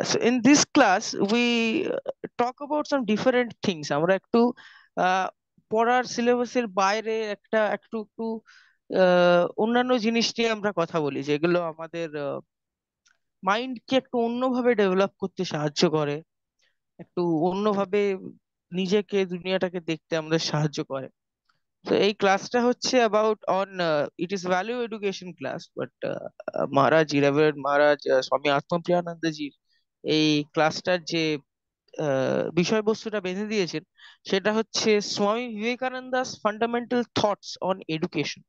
So in this class, we talk about some different things. আমরা একটু পড়ার সিলেবাসের বাইরে একটু অন্যান্য জিনিস নিয়ে আমরা কথা বলি, যেগুলো আমাদের মাইন্ডকে একটু অন্যভাবে ডেভেলপ করতে সাহায্য করে, একটু অন্যভাবে নিজেকে দুনিয়াটাকে দেখতে আমাদের সাহায্য করে। তো এই ক্লাসটা হচ্ছে about on it is value education class, but মহারাজ রেভারেন্ড মহারাজ স্বামী আত্মপ্রিয়ানন্দজির এই ক্লাসটার যে বিষয়বস্তুটা বেঁধে দিয়েছেন, সেটা হচ্ছে স্বামী বিবেকানন্দাস ফান্ডামেন্টাল থটস অন এডুকেশন।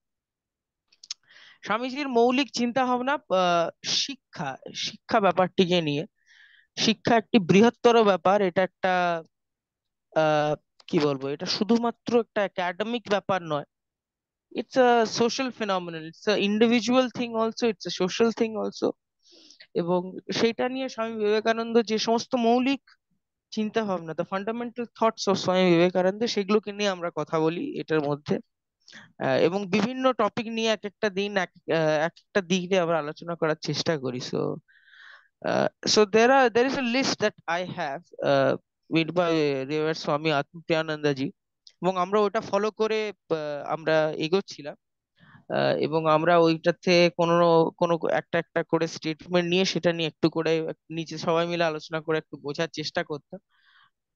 স্বামীজির মৌলিক চিন্তা ভাবনা শিক্ষা শিক্ষা ব্যাপারটিকে নিয়ে। শিক্ষা একটি বৃহত্তর ব্যাপার, এটা একটা আহ কি বলবো, এটা শুধুমাত্র একটা একাডেমিক ব্যাপার নয়। It's a social phenomenal, it's a individual thing also, it's a social thing also. এবং সেটা নিয়ে স্বামী বিবেকানন্দ যে সমস্ত মৌলিক চিন্তা ভাবনা, the fundamental thoughts of Swami Vivekananda, সেগুলোকে নিয়ে আমরা কথা বলি এটার মধ্যে। এবং বিভিন্ন টপিক নিয়ে এক একটা দিন এক একটা দিক নিয়ে আমরা আলোচনা করার চেষ্টা করি। So there is a list that I have made by Revered Swami Atmapriyananda ji, এবং আমরা ওটা ফলো করে আমরা এগোচ্ছিলাম। এবং আমরা ওইটাতে কোনো কোনো একটা একটা করে স্টেটমেন্ট নিয়ে সেটা নিয়ে একটু করে নিচে সবাই মিলে আলোচনা করে একটু বোঝার চেষ্টা করতাম।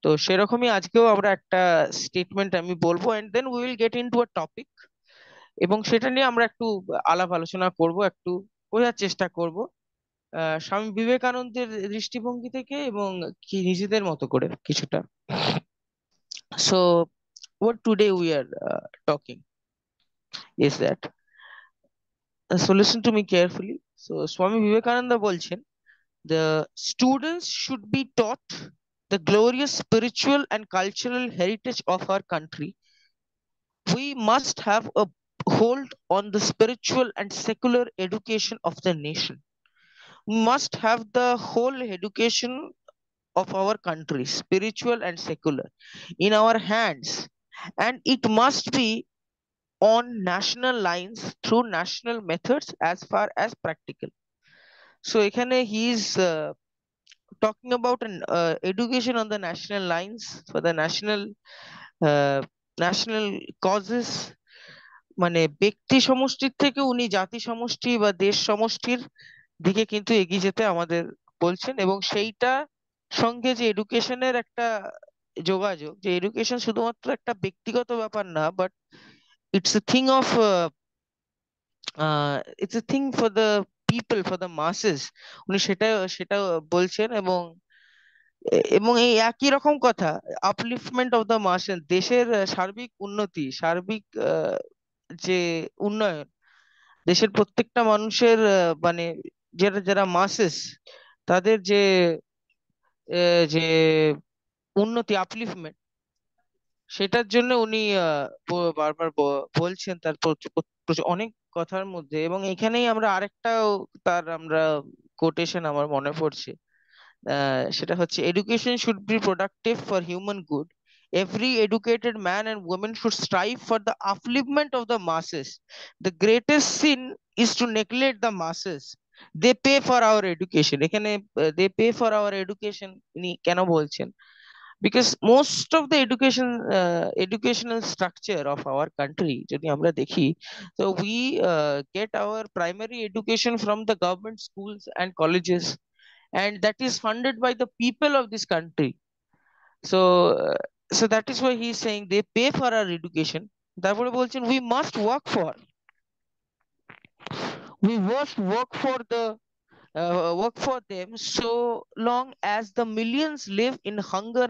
তো সেরকমই আজকেও আমরা একটা স্টেটমেন্ট আমি বলবো, and then we will get into a topic, এবং সেটা নিয়ে আমরা একটু আলাপ আলোচনা করব, একটু বোঝার চেষ্টা করব স্বামী বিবেকানন্দের দৃষ্টিভঙ্গি থেকে, এবং কি নিজেদের মতো করে কিছুটা। So what today we are talking is that, so listen to me carefully. So Swami Vivekananda বলছেন, the students should be taught the glorious spiritual and cultural heritage of our country. We must have a hold on the spiritual and secular education of the nation. We must have the whole education of our country, spiritual and secular, in our hands, and it must be on national lines through national methods as far as practical. So এখানে he is talking about an education on the national lines for the uh, national causes, মানে ব্যক্তি সমষ্টির থেকে উনি জাতি সমষ্টি বা দেশ সমষ্টির দিকে কিন্তু এগিয়ে যেতে আমাদের বলছেন। এবং সেইটা সঙ্গে যে এডুকেশনের একটা যোগাযোগ, যে এডুকেশন শুধুমাত্র একটা ব্যক্তিগত ব্যাপার না, but it's a thing of it's a thing for the people, for the মাসেস। উনি সেটা সেটা বলছেন। এবং এই একই রকম কথা, আপলিফমেন্ট অফ দ্য মাসেস, দেশের সার্বিক উন্নতি, সার্বিক যে উন্নয়ন, দেশের প্রত্যেকটা মানুষের মানে যারা যারা মাসেস, তাদের যে উন্নতি, আপলিফমেন্ট, সেটার জন্য উনি বারবার বলছেন তার অনেক কথার মধ্যে। এবং এখানেই আমরা আরেকটাও তার আমরা কোটেশন আমার মনে পড়ছে, সেটা হচ্ছে, education should be productive for human good, every educated man and women should strive for the upliftment of the masses. The greatest sin is to neglect the masses. They pay for our education. এখানে they pay for our education ইনি কেন বলছেন? Because most of the educational structure of our country যদি আমরা দেখি, so we get our primary education from the government schools and colleges, and that is funded by the people of this country. So so that is why he is saying they pay for our education. তারপরে বলছেন, we must work for them so long as the millions live in hunger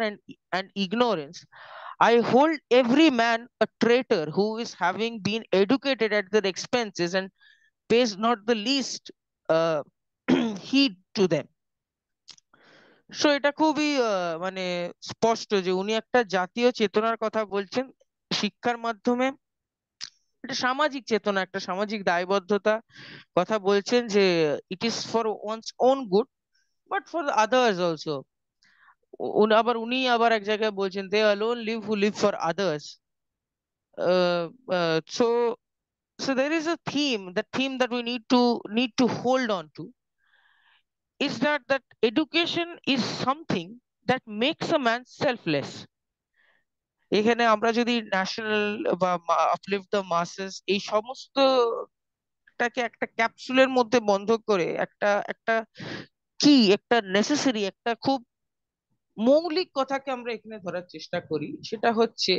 and ignorance. I hold every man a traitor who is having been educated at their expenses and pays not the least uh, heed to them. So এটা খুবই মানে স্পষ্ট যে উনি একটা জাতীয় চেতনার কথা বলছেন শিক্ষার মাধ্যমে। একটা সামাজিক চেতনা, একটা সামাজিক দায়বদ্ধতা কথা বলছেন, যে it is for one's own good but for others also. উনি আবার এক জায়গায় বলছেন, they alone live who live for others. So there is a theme, the theme that we need to hold on to. is that education is something that makes a man selfless. এখানে আমরা যদি national বা uplift the মাসেস এই সমস্তটাকে একটা ক্যাপসুলের মধ্যে বন্ধ করে একটা একটা কি একটা নেসেসারি একটা খুব মৌলিক কথাকে আমরা এখানে ধরার চেষ্টা করি, সেটা হচ্ছে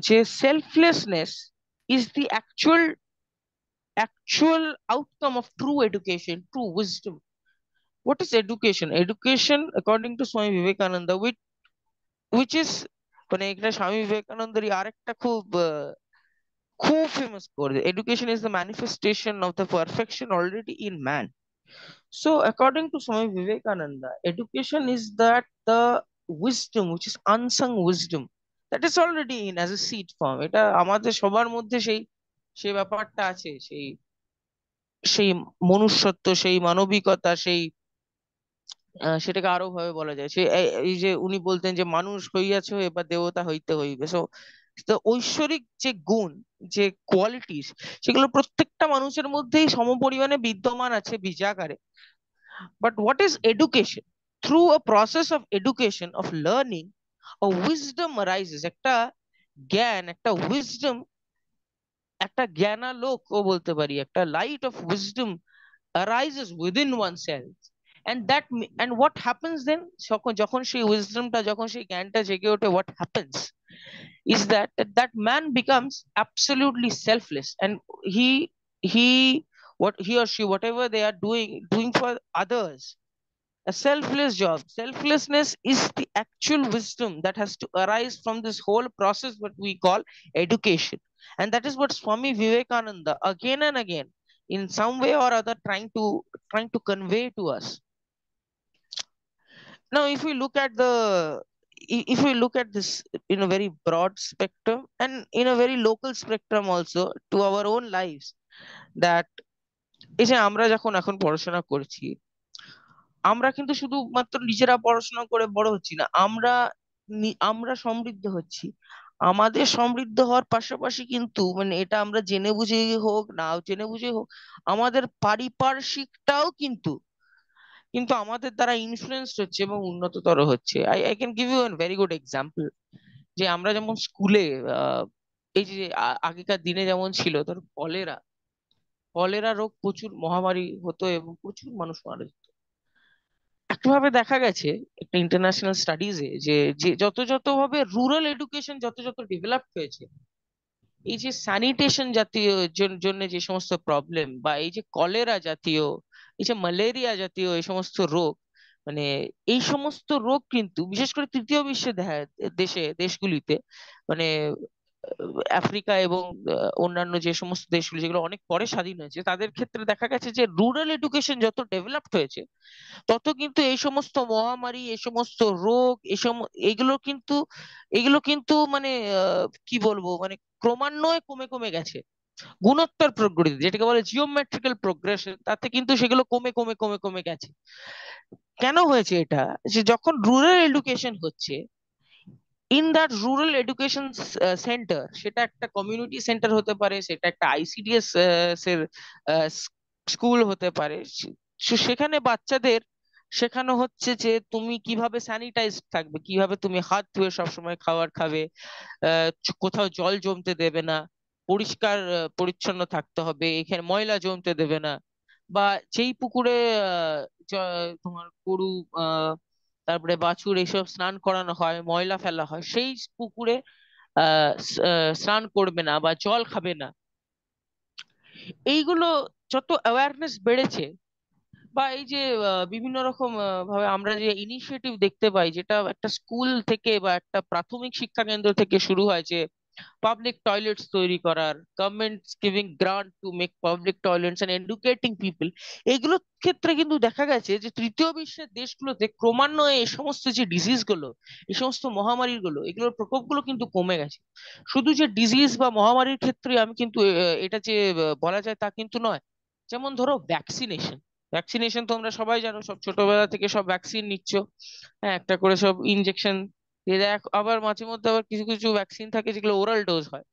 যে selflessness is the actual outcome of true education, true wisdom. What is education? Education, according to Swami Vivekananda, which is মানে এখানে স্বামী বিবেকানন্দের আরেকটা খুব ফেমাস করে, education is the manifestation of the perfection already in man. So according to Swami Vivekananda, education is that the wisdom which is unsung wisdom that is already in as a seed form. এটা আমাদের সবার মধ্যে সেই ব্যাপারটা আছে, সেই সেই মনুষ্যত্ব, সেই মানবিকতা, সেটাকে আরো ভাবে বলা যায়, সে এই যে উনি বলতেন যে মানুষ হইয়াছ এবার দেবতা হইতে হইবে। সো তো ঐশ্বরিক যে গুণ, যে কোয়ালিটিস, সেগুলো প্রত্যেকটা মানুষের মধ্যেই সমপরিমাণে বিদ্যমান আছে বীজ আকারে। But what is education? Through a process of education, of learning, a wisdom arises, একটা জ্ঞান, একটা উইজডম, একটা জ্ঞানালোক ও বলতে পারি, একটা light off wisdom arises within oneself. And what happens then, যখন সেই wisdomটা, যখন সেই জ্ঞানটা জেগে ওঠে, what happens is that man becomes absolutely selfless, and he he what he or she, whatever they are doing for others, a selfless job. Selflessness is the actual wisdom that has to arise from this whole process what we call education. And that is what Swami Vivekananda again and again, in some way or other, trying to convey to us. Now if we look at if we look at this in a very broad spectrum and in a very local spectrum also to our own lives, that এই যে আমরা যখন এখন পড়াশোনা করছি, আমরা কিন্তু শুধুমাত্র নিজেরা পড়াশোনা করে বড় হচ্ছি না, আমরা সমৃদ্ধ হচ্ছি। আমাদের সমৃদ্ধ হওয়ার পাশাপাশি কিন্তু মানে এটা আমরা জেনে বুঝে হোক না জেনে বুঝে হোক, আমাদের পারিপার্শ্বিকটাও কিন্তু কিন্তু আমাদের দ্বারা ইনফ্লুয়েন্সড হচ্ছে এবং উন্নততর হচ্ছে। I can give you a very good example, যে আমরা যেমন স্কুলে এই যে আগেকার দিনে যেমন ছিল, ধর কলেরা, কলেরা রোগ প্রচুর মহামারী হতো এবং প্রচুর মানুষ মারা যেত। একটা ভাবে দেখা গেছে একটা ইন্টারন্যাশনাল স্টাডিজে, যে যে যত যত ভাবে রুরাল এডুকেশন যত যত ডেভেলপ হয়েছে, এই যে স্যানিটেশন জাতীয় জন্য যে সমস্ত প্রবলেম, বা এই যে কলেরা জাতীয়, এই যে ম্যালেরিয়া জাতীয় এই সমস্ত রোগ, মানে এই সমস্ত রোগ কিন্তু বিশেষ করে তৃতীয় বিশ্বে দেশগুলিতে, মানে আফ্রিকা এবং অন্যান্য যে সমস্ত দেশগুলি যেগুলো অনেক পরে স্বাধীন হয়েছে, তাদের ক্ষেত্রে দেখা গেছে যে রুরাল এডুকেশন যত ডেভেলপড হয়েছে, তত কিন্তু এই সমস্ত মহামারী, এই সমস্ত রোগ, এগুলো কিন্তু মানে কি বলবো, মানে ক্রমান্বয়ে কমে কমে গেছে। গুণোত্তর প্রবৃদ্ধি, যেটাকে বলে জিওমেট্রিক্যাল প্রোগ্রেশন, তাতে কিন্তু সেগুলো কমে কমে কমে কমে গেছে। কেন হয়েছে এটা? যে যখন রুরাল এডুকেশন হচ্ছে, in that rural education centre, সেটা একটা কমিউনিটি সেন্টার হতে পারে, সেটা একটা আইসিডিএস এর স্কুল হতে পারে, সেখানে বাচ্চাদের শেখানো হচ্ছে যে তুমি কিভাবে স্যানিটাইজ থাকবে, কিভাবে তুমি হাত ধুয়ে সবসময় খাবার খাবে, কোথাও জল জমতে দেবে না, পরিষ্কার পরিচ্ছন্ন থাকতে হবে, এখানে ময়লা জমতে দেবে না, বা যেই পুকুরে তোমার গরু, তারপরে বাছুর এইসব স্নান করানো হয়, ময়লা ফেলা হয়, সেই পুকুরে স্নান করবে না বা জল খাবে না। এইগুলো যত অ্যাওয়ারনেস বেড়েছে, বা এই যে বিভিন্ন রকম ভাবে আমরা যে ইনিশিয়েটিভ দেখতে পাই, যেটা একটা স্কুল থেকে বা একটা প্রাথমিক শিক্ষা কেন্দ্র থেকে শুরু হয়, যে পাবলিক টয়লেটস তৈরি করার, government giving grant to make public toilets and educating people, এইগুলোর ক্ষেত্রে কিন্তু দেখা গেছে যে তৃতীয় বিশ্বের দেশগুলোতে ক্রমান্বয়ে এই সমস্ত যে ডিজিজ গুলো, এই সমস্ত মহামারীর গুলো, এগুলোর প্রকোপগুলো কিন্তু কমে গেছে। শুধু যে ডিজিজ বা মহামারীর ক্ষেত্রে আমি কিন্তু এটা যে বলা যায় তা কিন্তু নয়। যেমন ধরো ভ্যাকসিনেশন, ভ্যাকসিনেশন তোমরা সবাই জানো, সব ছোটবেলা থেকে সব ভ্যাকসিন নিচ্ছ, হ্যাঁ, একটা করে সব ইনজেকশন দিয়ে দেয়। আবার মাঝে মধ্যে আবার কিছু কিছু ভ্যাকসিন থাকে যেগুলো ওরাল ডোজ হয়,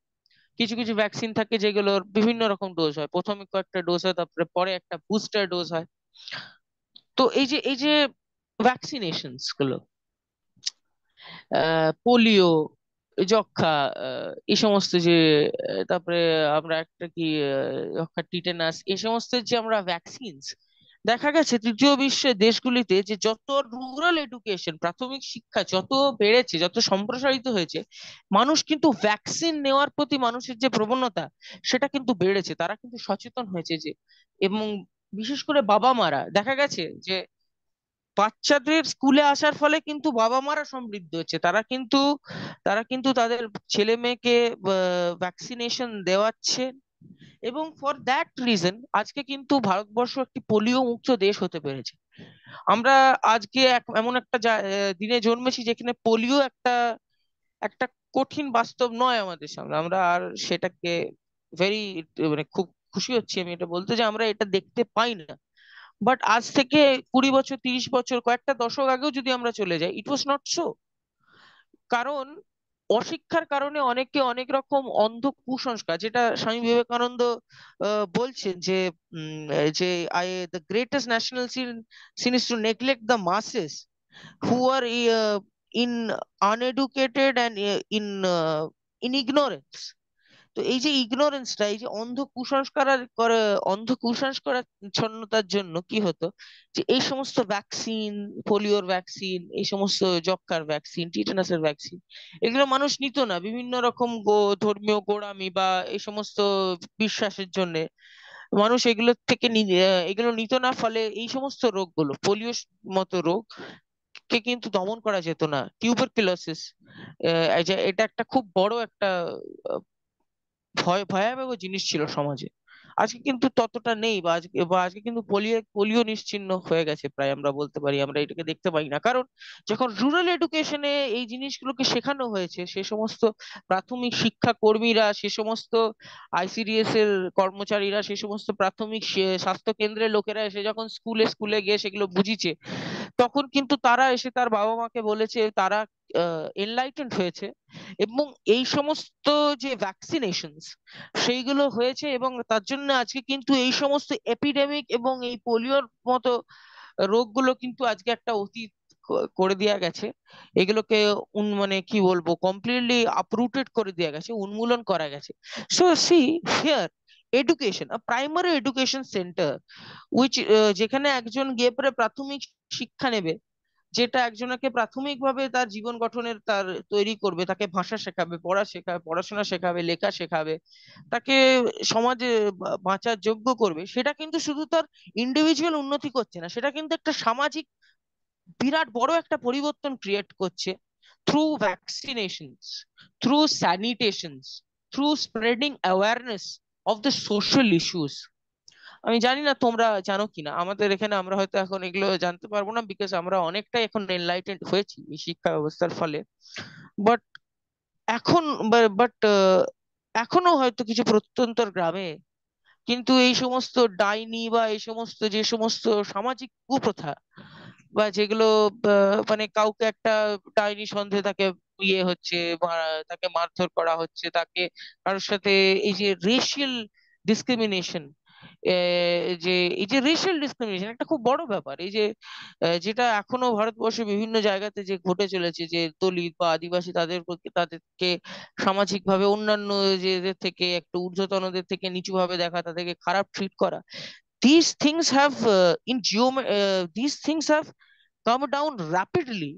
কিছু কিছু ভ্যাকসিন থাকে যেগুলোর বিভিন্ন রকম ডোজ হয়, প্রথমে কয়েকটা ডোজ হয়, তারপরে পরে একটা বুস্টার ডোজ হয়। তো এই যে ভ্যাকসিনেশনস গুলো, পোলিও, যক্ষা, এই সমস্ত যে তারপরে আমরা একটা কি যক্ষা, টিটেনাস, এই সমস্ত যে আমরা ভ্যাকসিনস, দেখা গেছে তৃতীয় বিশ্বের দেশগুলিতে যে যত রুরাল এডুকেশন, প্রাথমিক শিক্ষা যত বেড়েছে, যত সম্প্রসারিত হয়েছে, মানুষ কিন্তু ভ্যাকসিন নেওয়ার প্রতি মানুষের যে প্রবণতা, সেটা কিন্তু বেড়েছে, তারা কিন্তু সচেতন হয়েছে যে। এবং বিশেষ করে বাবা মারা দেখা গেছে যে বাচ্চাদের স্কুলে আসার ফলে কিন্তু বাবা মারা সমৃদ্ধ হচ্ছে, তারা কিন্তু তাদের ছেলে মেয়েকে ভ্যাকসিনেশন দেওয়াচ্ছে। এবং ফর দ্যাট রিজন আজকে কিন্তু ভারতবর্ষ একটি পোলিও মুক্ত দেশ হতে পেরেছে। আমরা আজকে এমন একটা দিনে জন্মেছি যেখানে পোলিও একটা একটা কঠিন বাস্তব নয় আমাদের সামনে। আমরা আর সেটাকে ভেরি, মানে খুব খুশি হচ্ছি আমি এটা বলতে, যে আমরা এটা দেখতে পাই না। বাট আজ থেকে 20 বছর, 30 বছর, কয়েকটা দশক আগেও যদি আমরা চলে যাই, ইট ওয়াজ নট সো। কারণ অশিক্ষার কারণে অনেকে অনেক রকম অন্ধ কুসংস্কার, যেটা স্বামী বিবেকানন্দ বলছেন যে যে I the greatest national sin is to neglect the masses who are in uneducated and in ignorance. তো এই যে ইগনোরেন্সটা, এই যে অন্ধ কুসংস্কারাচ্ছন্নতার জন্য কি হতো, যে এই সমস্ত ভ্যাকসিন, পোলিওর ভ্যাকসিন, এই সমস্ত যক্ষ্মার ভ্যাকসিন, টিটেনাসের ভ্যাকসিন, এগুলো মানুষ নিত না বিভিন্ন রকম ধর্মীয় গোঁড়ামি বা এই সমস্ত বিশ্বাসের জন্য। মানুষ এগুলো নিত না, ফলে এই সমস্ত রোগগুলো, পোলিও মতো রোগ কে কিন্তু দমন করা যেত না। টিউবারকুলোসিস, এটা একটা খুব বড় একটা ভয়াবহ জিনিস ছিল সমাজে। আজকে কিন্তু ততটা নেই, বা আজকে কিন্তু পোলিও পোলিও নিশ্চিহ্ন হয়ে গেছে প্রায়, আমরা বলতে পারি। আমরা এটাকে দেখতে পাই না, কারণ যখন রুরাল এডুকেশনে এই জিনিসগুলোকে শেখানো হয়েছে, সে সমস্ত প্রাথমিক শিক্ষা কর্মীরা, সে সমস্ত আইসিডিএস এর কর্মচারীরা, সে সমস্ত প্রাথমিক স্বাস্থ্য কেন্দ্রের লোকেরা এসে যখন স্কুলে স্কুলে গিয়ে সেগুলো বুঝিয়েছে, তখন কিন্তু তারা এসে তার বাবা মাকে বলেছে, তারা এনলাইটেন্ড হয়েছে। এবং এই সমস্ত যে ভ্যাকসিনেশনস, সেইগুলো হয়েছে, এবং তার জন্য আজকে কিন্তু এই সমস্ত এপিডেমিক এবং এই পোলিওর মতো রোগগুলো কিন্তু আজকে একটা অতীত করে দেয়া গেছে। এগুলোকে মানে কি বলবো, কমপ্লিটলি আপরুটেড করে দেয়া গেছে, উন্মূলন করা গেছে। So C here, education, primary education centre, which, যেখানে একজন গিয়ে পরে প্রাথমিক শিক্ষা নেবে, যেটা একজনকে প্রাথমিকভাবে তার জীবন গঠনের তার তৈরি করবে, তাকে ভাষা শেখাবে, পড়াশোনা শেখাবে, লেখা শেখাবে, তাকে সমাজে বাঁচার যোগ্য করবে, সেটা কিন্তু শুধু তার ইন্ডিভিজুয়াল উন্নতি করছে না, সেটা কিন্তু একটা সামাজিক বিরাট বড় একটা পরিবর্তন ক্রিয়েট করছে, through vaccinations, through sanitations, through spreading awareness of the social issues. আমি জানি না তোমরা জানো কিনা, আমাদের এখানে আমরা হয়তো এখন এগুলো জানতে পারবো না, বিকজ আমরা অনেকটাই এখন এনলাইটেন্ড হয়েছি এই শিক্ষা ব্যবস্থার ফলে। বাট এখন, বাট এখনো হয়তো কিছু প্রত্যন্তর গ্রামে কিন্তু এই সমস্ত ডাইনি বা এই সমস্ত যে সমস্ত সামাজিক কুপ্রথা, বা যেগুলো মানে কাউকে একটা ডাইনি সন্দেহে তাকে হচ্ছে, তাকে মারধর করা হচ্ছে, তাকে কারোর সাথে এই যে রেশিয়াল ডিসক্রিমিনেশন, যে এই যে রেশিয়াল ডিসক্রিমিনেশন একটা খুব বড় ব্যাপার, এই যে যেটা এখনো ভারতবর্ষে বিভিন্ন জায়গাতে যে ঘটে চলেছে, যে দলিত বা আদিবাসী তাদেরকে সামাজিক ভাবে অন্যান্য যেদের থেকে একটু ঊর্ধ্বতনদের থেকে নিচু ভাবে দেখা, তাদেরকে খারাপ ট্রিট করা, these things have these things have come down rapidly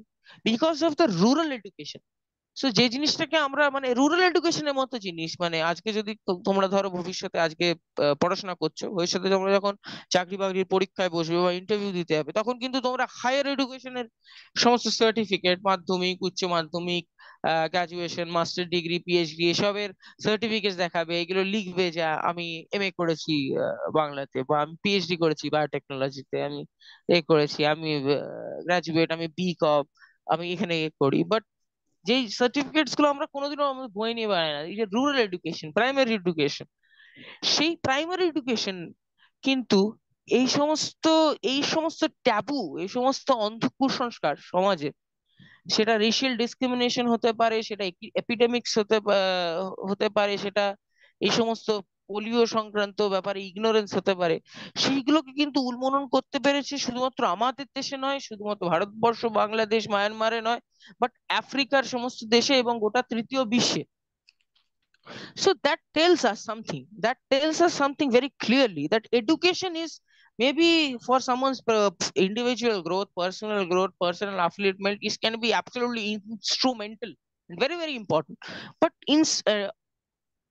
because of the rural education. So যে জিনিসটাকে আমরা মানে রুরাল এডুকেশনের মতো জিনিস, মানে আজকে যদি তোমরা ধরো ভবিষ্যতে আজকে পড়াশোনা করছো, ভবিষ্যতে তোমরা যখন চাকরি বাকরির পরীক্ষায় বসবে বা ইন্টারভিউ দিতে হবে, তখন কিন্তু তোমরা হায়ার এডুকেশনের সমস্ত সার্টিফিকেট, মাধ্যমিক, উচ্চ মাধ্যমিক, গ্রাজুয়েশন, মাস্টার ডিগ্রি, পিএইচডি, এসবের সার্টিফিকেট দেখাবে, এগুলো লিখবে যে আমি এমএ করেছি বাংলাতে, বা আমি পিএইচডি করেছি বায়োটেকনোলজিতে, আমি করেছি, আমি গ্রাজুয়েট, আমি বি কম, আমি এখানে করি। বাট যেই সার্টিফিকেটস গুলো আমরা কোনোদিনও আমাদের বই নিয়ে বেড়াই না, এই যে রুরাল এডুকেশন, প্রাইমারি এডুকেশন, সেই প্রাইমারি এডুকেশন কিন্তু এই সমস্ত ট্যাবু, এই সমস্ত অন্ধ কুসংস্কার সমাজে, সেটা রেশিয়াল ডিসক্রিমিনেশন হতে পারে, সেটা এপিডেমিক্স হতে পারে, সেটা এই সমস্ত পোলিও সংক্রান্ত ব্যাপারে ইগনোরেন্স হতে পারে, সেইগুলোকে কিন্তু উন্মূলন করতে পেরেছে শুধুমাত্র আমাদের দেশে নয়, শুধুমাত্র ভারতবর্ষ, বাংলাদেশ, মায়ানমারে নয়, বাট আফ্রিকার সমস্ত দেশে এবং গোটা তৃতীয় বিশ্বে। So that tells us something. That tells us something very clearly, that education is maybe for someone's individual growth, personal upliftment, is can be absolutely instrumental and very, very important. But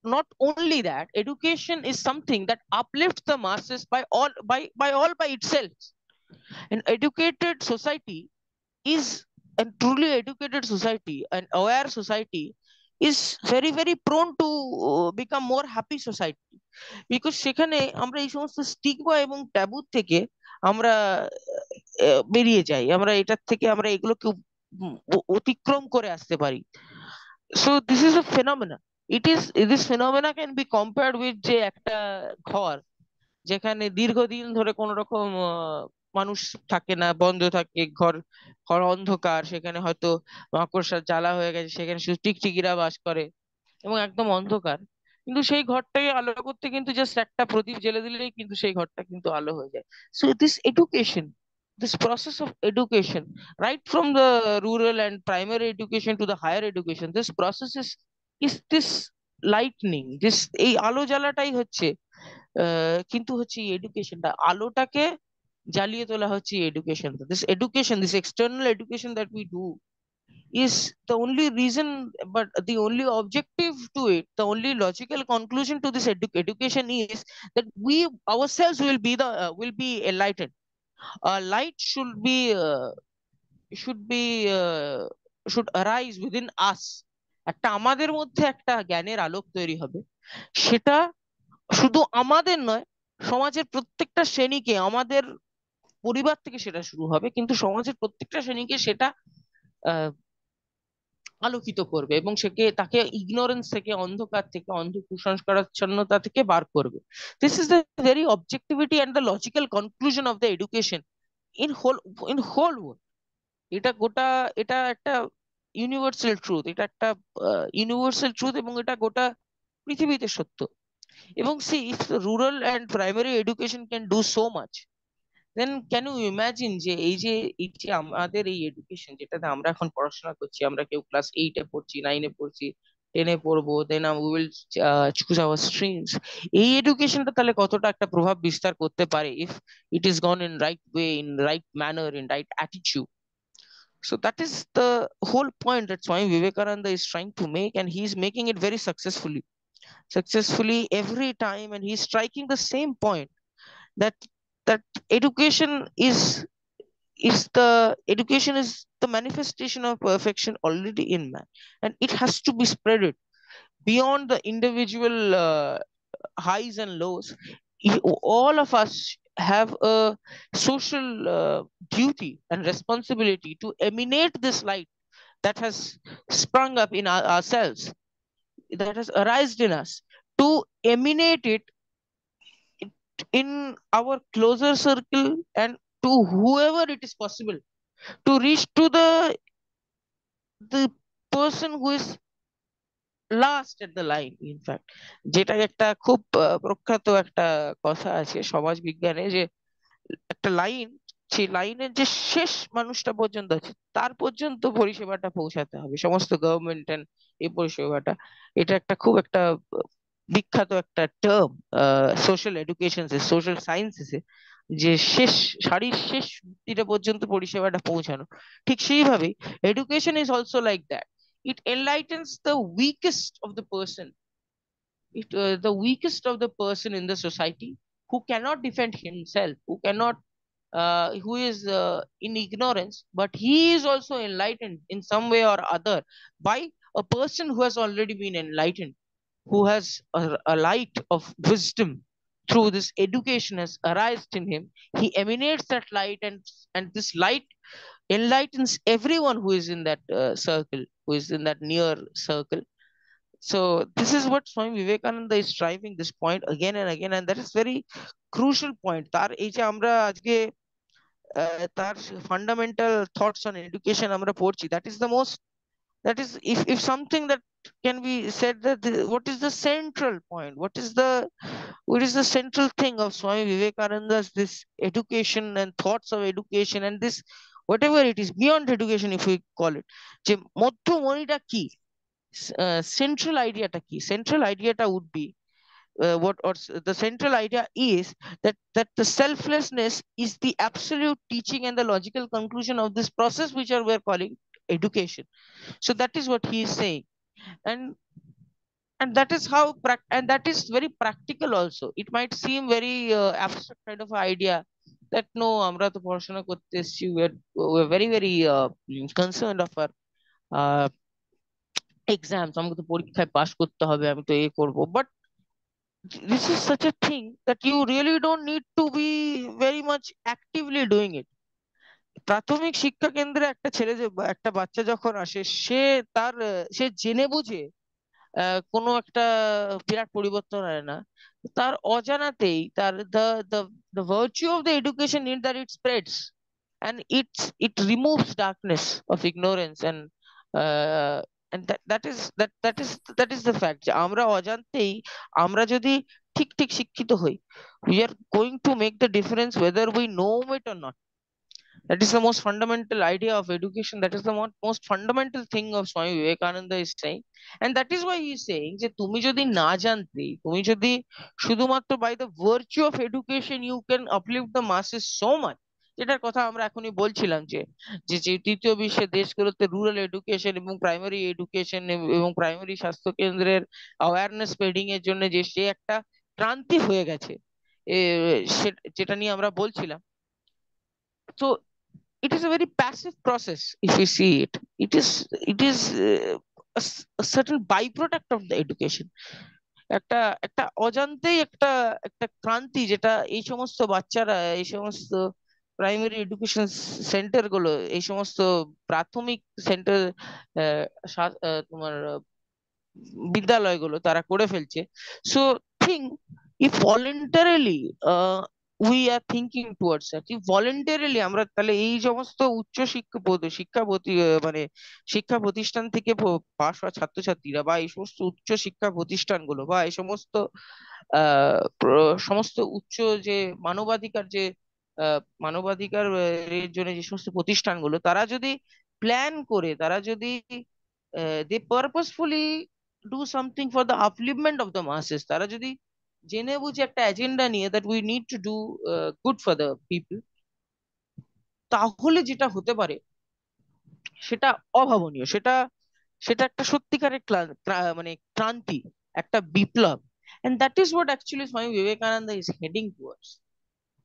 not only that, education is something that uplifts the masses by itself. An educated society is a truly educated society, an aware society, is very, very prone to become more happy society, because সেখানে আমরা এই সমস্ত stigma এবং tabu থেকে আমরা বেরিয়ে যাই, আমরা এটার থেকে আমরা এগুলোকে অতিক্রম করে আসতে পারি। So this is a phenomena. This phenomena can be compared with যে একটা ঘর যেখানে দীর্ঘদিন ধরে কোন রকম মানুষ থাকে না, বন্ধ থাকে ঘর, ঘর অন্ধকার, সেখানে হয়তো মাকড়সার জ্বালা হয়ে গেছে, সেখানে শুধু টিকটিকিরা বাস করে এবং একদম অন্ধকার, কিন্তু সেই ঘরটাকে আলো করতে কিন্তু জাস্ট একটা প্রদীপ জ্বেলে দিলেই কিন্তু সেই ঘরটা কিন্তু আলো হয়ে যায়। So this education, this process of education, right from the rural and primary education to the higher education, this process is this lightning, this এই আলো জ্বালাটাই হচ্ছে কিন্তু হচ্ছে এই এডুকেশনটা, আলোটাকে জ্বালিয়ে তোলা হচ্ছে education. This external education that we do is the only reason, but the only objective to it, the only logical conclusion to this education is that we ourselves will be enlightened. A light should be should arise within us, একটা আমাদের মধ্যে একটা জ্ঞানের আলোক তৈরি হবে, সেটা শুধু আমাদের নয়, সমাজের প্রত্যেকটা শ্রেণীকে, আমাদের পরিবার থেকে সেটা শুরু হবে, কিন্তু সমাজের প্রত্যেকটা শ্রেণীকে সেটা আহ আলোকিত করবে এবং তাকে ইগনোরেন্স থেকে, অন্ধকার থেকে, অন্ধ কুসংস্কারাচ্ছন্নতা থেকে বার করবে। This is the very objectivity and the logical conclusion of the education in whole, world. এটা গোটা, এটা একটা ইউনিভার্সাল ট্রুথ, এটা একটা ইউনিভার্সাল ট্রুথ এবং এটা গোটা পৃথিবীতে সত্য। এবং see, if rural and primary education can do so much, then can you imagine যে এই যে আমাদের এই এডুকেশন যেটাতে আমরা এখন পড়াশোনা করছি, আমরা কেউ ক্লাস 8-এ পড়ছি, 9-এ পড়ছি, 10-এ পড়বো, then we will choose our streams, এই এডুকেশনটা তাহলে কতটা একটা প্রভাব বিস্তার করতে পারে if it is gone in right way, in right manner, in right attitude. So that is the whole point that Swami Vivekananda is trying to make, and he is making it very successfully every time, and he's striking the same point, that that education is the manifestation of perfection already in man, and it has to be spreaded beyond the individual highs and lows. All of us have a social duty and responsibility to emanate this light that has sprung up in ourselves, that has arisen in us, to emanate it in our closer circle and to whoever it is possible, to reach to the person who is last at the line. In fact, যেটা একটা খুব প্রখ্যাত একটা কথা আছে সমাজ বিজ্ঞানে, যে একটা লাইন, সেই লাইনের যে শেষ মানুষটা পর্যন্ত আছে তার পর্যন্ত পরিষেবাটা পৌঁছাতে হবে, সমস্ত গভর্নমেন্ট এন্ড এই পরিষেবাটা। এটা একটা খুব একটা বিখ্যাত একটা টার্ম সোশ্যাল এডুকেশন, সোশ্যাল সায়েন্সেসে, যে শেষ সারির শেষ ব্যক্তিটা পর্যন্ত পরিষেবাটা পৌঁছানো। ঠিক সেইভাবেই education is also like that, it enlightens the weakest of the person, the weakest of the person in the society, who cannot defend himself, who is in ignorance, but he is also enlightened in some way or other by a person who has already been enlightened, who has a light of wisdom through this education has arisen in him. He emanates that light, and this light enlightens everyone who is in that circle, who is in that near circle. So this is what Swami Vivekananda is striving this point again and again, and that is very crucial point. তার এই যে আমরা আজকে তার fundamental thoughts on education আমরা পড়ছি, that is the most That is, if something that can be said, that what is the central point, what is the central thing of Swami Vivekananda's this education and thoughts of education, and this whatever it is beyond education, if we call it, যে মধ্যমণিটা কি, central idea কি, central idea would be, the central idea is that the selflessness is the absolute teaching and the logical conclusion of this process, which are we're calling education. So that is what he is saying. and and that is how and that is very practical also. It might seem very abstract kind of idea, that no, আমরা তো পড়াশোনা করতে এসেছি, we're very very concerned of our uh, exams, আমাকে তো পরীক্ষায় পাশ করতে হবে, আমি তো এ করব, but this is such a thing that you really don't need to be very much actively doing it. প্রাথমিক শিক্ষা কেন্দ্রে একটা ছেলে একটা বাচ্চা যখন আসে, সে তার সে জেনে বুঝে কোনো একটা বিরাট পরিবর্তন হয় না। তার অজানাতেই তার the virtue of the education is that it spreads, and it removes darkness of ignorance, uh, and that is the fact যে আমরা অজান্তেই, আমরা যদি ঠিক ঠিক শিক্ষিত হই, we are going to make the difference whether we know it or not. That is the most fundamental idea of education. That is the most fundamental thing of Swami Vivekananda is saying. And that is why he is saying যে তুমি যদি না জানতে, তুমি যদি শুধুমাত্র by the virtue of education you can uplift the masses so much, যেটার কথা আমরা এখনই বলছিলাম, যে যে যে তৃতীয় বিশ্বের দেশগুলোতে রুরাল এডুকেশন এবং প্রাইমারি এডুকেশন এবং প্রাইমারি স্বাস্থ্য কেন্দ্রের অ্যাওয়ারনেস স্প্রেডিং এর জন্য যে সে একটা ক্রান্তি হয়ে গেছে, এ, যেটা নিয়ে আমরা বলছিলাম। তো it is a very passive process. If you see it, it is a certain byproduct of the education. একটা একটা অজান্তেই একটা একটা ক্রান্তি, যেটা এই সমস্ত বাচ্চারা, এই সমস্ত প্রাইমারি এডুকেশন সেন্টার গুলো, এই সমস্ত প্রাথমিক সেন্টার, তোমার বিদ্যালয়গুলো তারা করে ফেলছে। So think, if voluntarily we are thinking towards that, if voluntarily আমরা তাহলে এই সমস্ত উচ্চ শিক্ষা মানে শিক্ষা প্রতিষ্ঠান থেকে পাশ হওয়া ছাত্রছাত্রীরা, বা এই সমস্ত উচ্চ শিক্ষা প্রতিষ্ঠানগুলো, বা এই সমস্ত সমস্ত উচ্চ যে মানবাধিকার, যে মানবাধিকার এর জন্য যে সমস্ত প্রতিষ্ঠানগুলো, তারা যদি প্ল্যান করে, তারা যদি they purposefully do something for the upliftment of the masses, তারা যদি জেনে বুঝে একটা এজেন্ডা নিয়ে that we need to do good for the people, তাহলে যেটা হতে পারে সেটা অভাবনীয়, সেটা সেটা একটা সত্যিকারের মানে ক্রান্তি, একটা বিপ্লব। and that is what actually Swami Vivekananda is heading towards.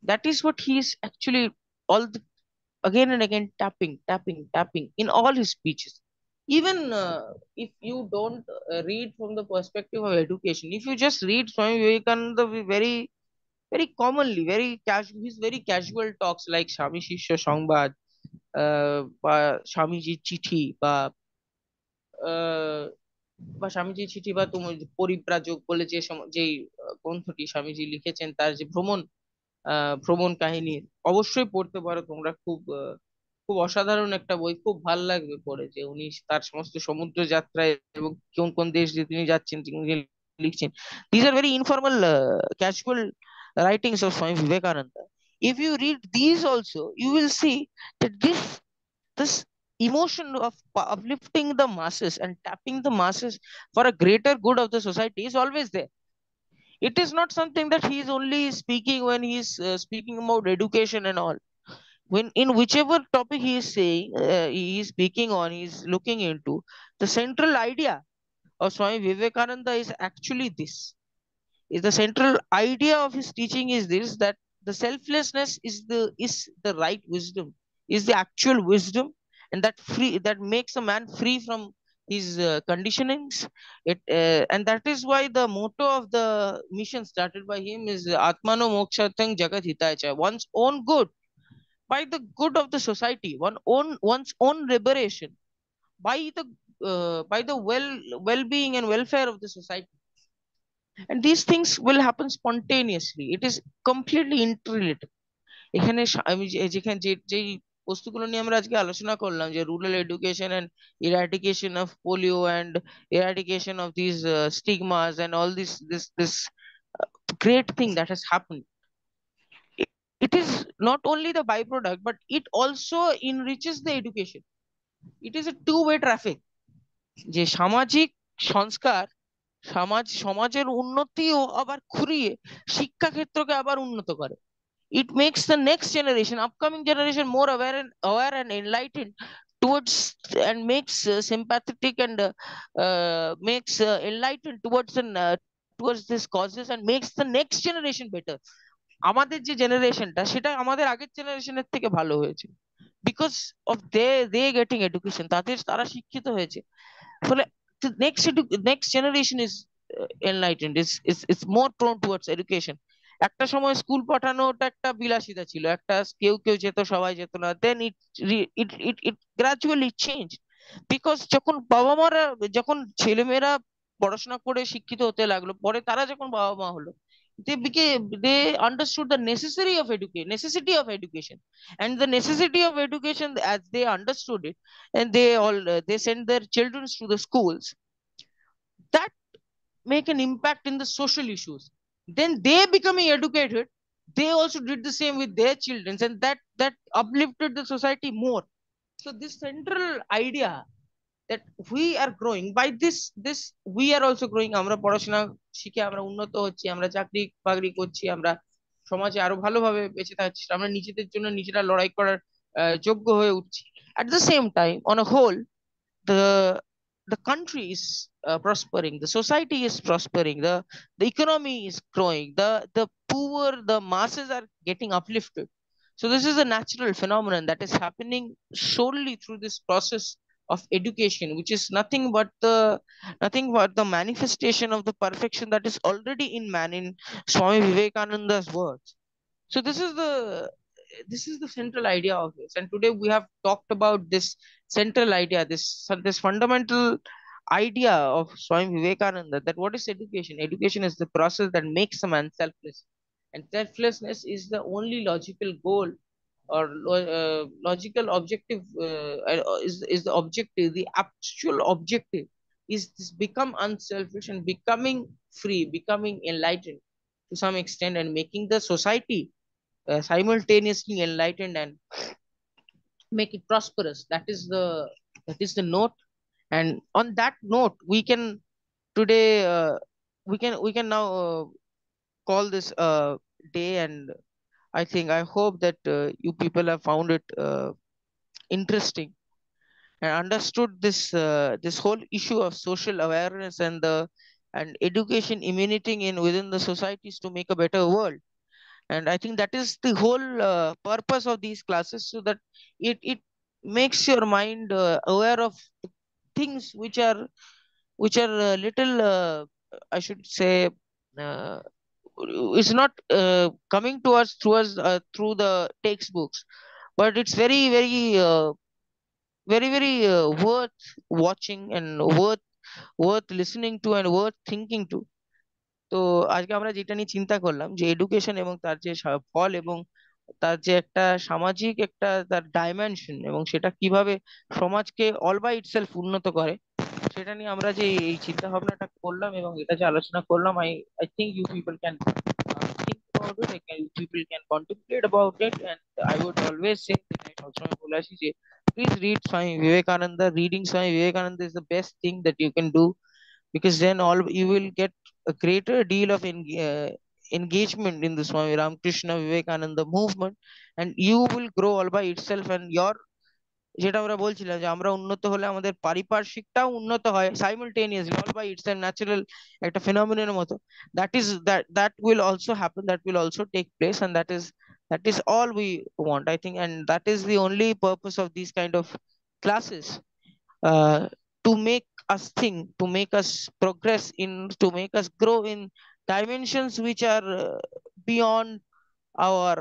That is what he is actually all the, again and again tapping in all his speeches. Even if you don't read from the perspective of education, if you just read Swami Vivekananda very very commonly, very casual, his very casual talks like Swami Shishya Sangbad, বা স্বামীজির চিঠি, আহ, বা স্বামীজির চিঠি, বা তুমি পরিব্রাজক বলে যে যেই গ্রন্থটি স্বামীজি লিখেছেন, তার যে ভ্রমণ কাহিনী, অবশ্যই পড়তে পারো তোমরা। খুব খুব অসাধারণ একটা বই, খুব ভাল লাগবে পড়ে, যে উনি তার সমস্ত সমুদ্র যাত্রায় এবং কোন কোন দেশ যে তিনি যাচ্ছেন, তিনি যে লিখছেন। These are very informal, casual writings of Swami Vivekananda. If you read these also, you will see that this emotion of uplifting the masses and tapping the masses for a greater good of the society is always there. It is not something that he is only speaking when he is speaking about education and all. When in whichever topic he is saying, he is speaking on, he is looking into, the central idea of Swami Vivekananda is actually this. Is the central idea of his teaching is this, that the selflessness is the right wisdom, is the actual wisdom, and that makes a man free from his conditionings. And that is why the motto of the mission started by him is Atmano Mokshatang Jagat Hitaya, one's own good by the good of the society, one's own liberation by the well-being and welfare of the society. And these things will happen spontaneously. It is completely interrelated. এখানে আমি যেখানে যেই বস্তুগুলো নিয়ে আমরা আজকে আলোচনা করলাম, যে rural education and eradicate of polio and eradication of these stigmas and all this great thing that has happened. It is not only the byproduct, but it also enriches the education. It is a two-way traffic. যে সামাজিক সংস্কার, সমাজের উন্নতিও আবার ঘুরিয়ে শিক্ষাক্ষেত্রকে আবার উন্নত করে। It makes the next generation, upcoming generation, more aware and enlightened towards, and makes sympathetic and makes enlightened towards these causes, and makes the next generation better. আমাদের যে জেনারেশনটা, সেটা আমাদের আগের জেনারেশনের থেকে ভালো হয়েছে, because of they getting education, তারা শিক্ষিত হয়েছে। ফলে the next generation is enlightened, is more prone towards education. একটা সময় স্কুল পাঠানোটা একটা বিলাসিতা ছিল, একটা কেউ কেউ যেত, সবাই যেত না। দেন ইট গ্রাজুয়ালি চেঞ্জ, বিকজ যখন বাবা মারা, যখন ছেলেমেয়েরা পড়াশোনা করে শিক্ষিত হতে লাগলো, পরে তারা যখন বাবা মা হলো, they understood the necessity of education, and the necessity of education, as they understood it, and they send their children to the schools that make an impact in the social issues. Then they becoming educated, they also did the same with their children, and that uplifted the society more. So this central idea that we are growing by this we are also growing, আমরা পড়াশোনা শিখে আমরা উন্নত হচ্ছি, আমরা চাকরি বাকরি করছি, আমরা সমাজে আরো ভালোভাবে বেঁচে থাকছি, আমরা নিজেদের জন্য নিজেরা লড়াই করার যোগ্য হয়ে উঠছি। At the same time, on a whole, the the country is prospering, the society is prospering, the economy is growing, the poor, the masses are getting uplifted. So this is a natural phenomenon that is happening solely through this process of education, which is nothing but the manifestation of the perfection that is already in man, in Swami Vivekananda's words. So this is the central idea of this, and today we have talked about this central idea, this fundamental idea of Swami Vivekananda, that what is education? Education is the process that makes a man selfless, and selflessness is the only logical goal, or logical objective, is the objective, the actual objective is this: become unselfish and becoming free, becoming enlightened to some extent, and making the society simultaneously enlightened and make it prosperous. That is the note. And on that note, we can today we can now call this day. And I hope that you people have found it interesting, and understood this whole issue of social awareness, and education emanating in within the societies to make a better world. And I think that is the whole purpose of these classes, so that it makes your mind aware of things which are little, I should say, uh, is not coming to us through the textbooks, but it's very worth watching, and worth listening to, and worth thinking to. তো আজকে আমরা যেটা নিয়ে চিন্তা করলাম, যে education এবং তার যে ফল, এবং তার যে একটা সামাজিক একটা তার ডাইমেনশন, এবং সেটা কিভাবে সমাজকে অল বাই ইটসেলফ উন্নত করে, সেটা নিয়ে আমরা যে এই চিন্তা ভাবনাটা করলাম, এবং এটা যে আলোচনা করলাম, I think you people can think about it, people can contemplate about it. And I would always say, আমি সবসময় বলে আসি যে please read Swami Vivekananda. Reading Swami Vivekananda is the best thing that you can do, because then all you will get a greater deal of engagement in the Swami Ramakrishna Vivekananda movement, and you will grow all by itself. And your, যেটা আমরা বলছিলাম, যে আমরা উন্নত হলে আমাদের পারিপার্শ্বিকটাও উন্নত হয় simultaneously, all by it's natural একটা ফিনোমিনার মতো। that will also happen, that will also take place, and that is all we want, I think. And that is the only purpose of these kind of classes, uh, to make us think, to make us progress in, to make us grow in dimensions which are beyond our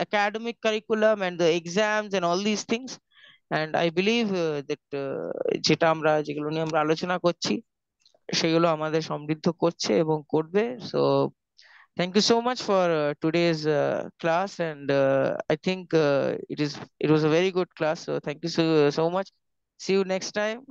academic curriculum and the exams and all these things. And I believe that যেগুলো নিয়ে আমরা আলোচনা করছি, সেগুলো আমাদের সমৃদ্ধ করছে এবং করবে। So Thank you so much for today's class, and I think it was a very good class. So thank you so much. See you next time.